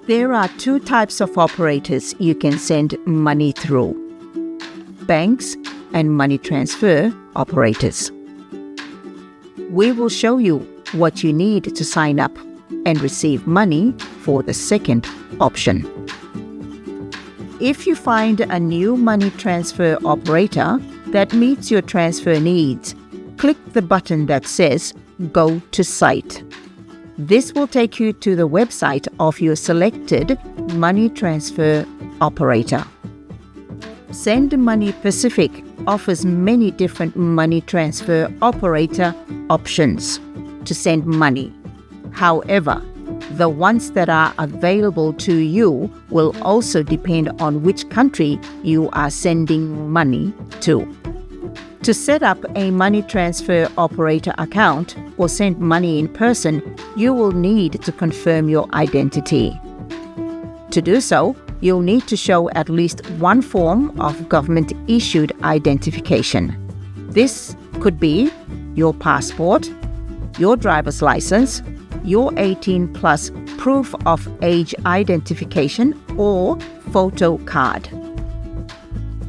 There are two types of operators you can send money through: banks and money transfer operators. We will show you what you need to sign up and receive money for the second option. If you find a new money transfer operator that meets your transfer needs, click the button that says Go to Site. This will take you to the website of your selected money transfer operator. SendMoneyPacific offers many different money transfer operator options to send money. However, the ones that are available to you will also depend on which country you are sending money to. To set up a money transfer operator account or send money in person, you will need to confirm your identity. To do so, you'll need to show at least one form of government-issued identification. This could be your passport, your driver's license, your 18-plus proof of age identification, or photo card.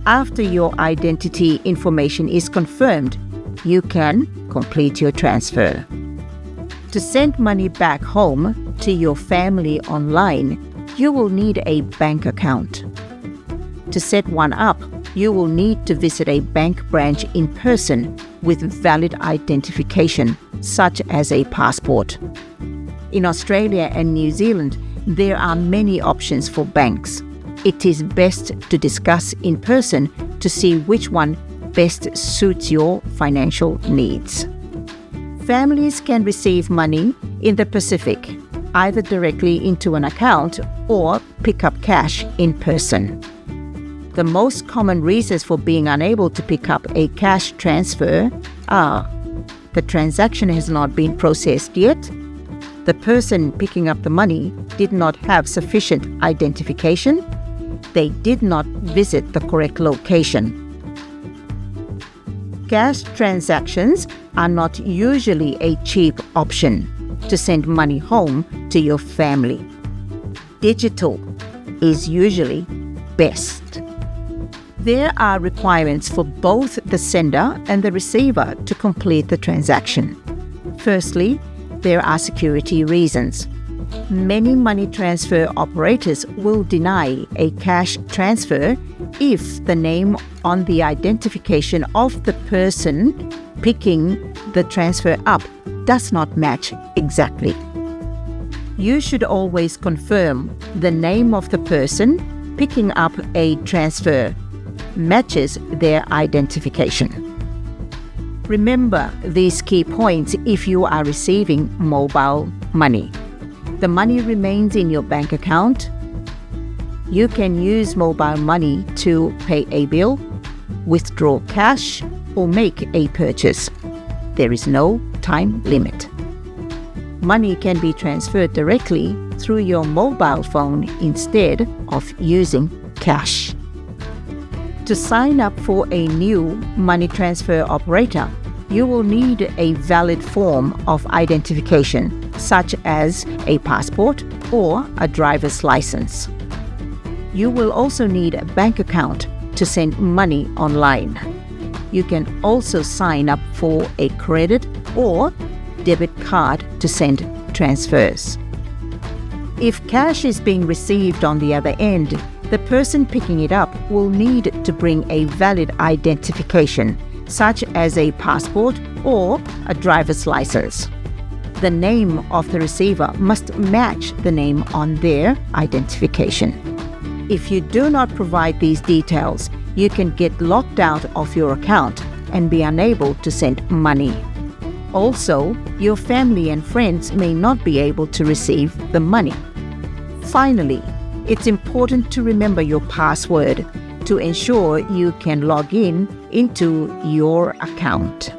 After your identity information is confirmed, you can complete your transfer. To send money back home to your family online, you will need a bank account. To set one up, you will need to visit a bank branch in person with valid identification, such as a passport. In Australia and New Zealand, there are many options for banks. It is best to discuss in person to see which one best suits your financial needs. Families can receive money in the Pacific, either directly into an account or pick up cash in person. The most common reasons for being unable to pick up a cash transfer are: the transaction has not been processed yet, the person picking up the money did not have sufficient identification, they did not visit the correct location. Cash transactions are not usually a cheap option to send money home to your family. Digital is usually best. There are requirements for both the sender and the receiver to complete the transaction. Firstly, there are security reasons. Many money transfer operators will deny a cash transfer if the name on the identification of the person picking the transfer up does not match exactly. You should always confirm the name of the person picking up a transfer matches their identification. Remember these key points if you are receiving mobile money. The money remains in your bank account. You can use mobile money to pay a bill, withdraw cash, or make a purchase. There is no time limit. Money can be transferred directly through your mobile phone instead of using cash. To sign up for a new money transfer operator, you will need a valid form of identification, such as a passport or a driver's license. You will also need a bank account to send money online. You can also sign up for a credit or debit card to send transfers. If cash is being received on the other end, the person picking it up will need to bring a valid identification, such as a passport or a driver's license. The name of the receiver must match the name on their identification. If you do not provide these details, you can get locked out of your account and be unable to send money. Also, your family and friends may not be able to receive the money. Finally, it's important to remember your password to ensure you can log in into your account.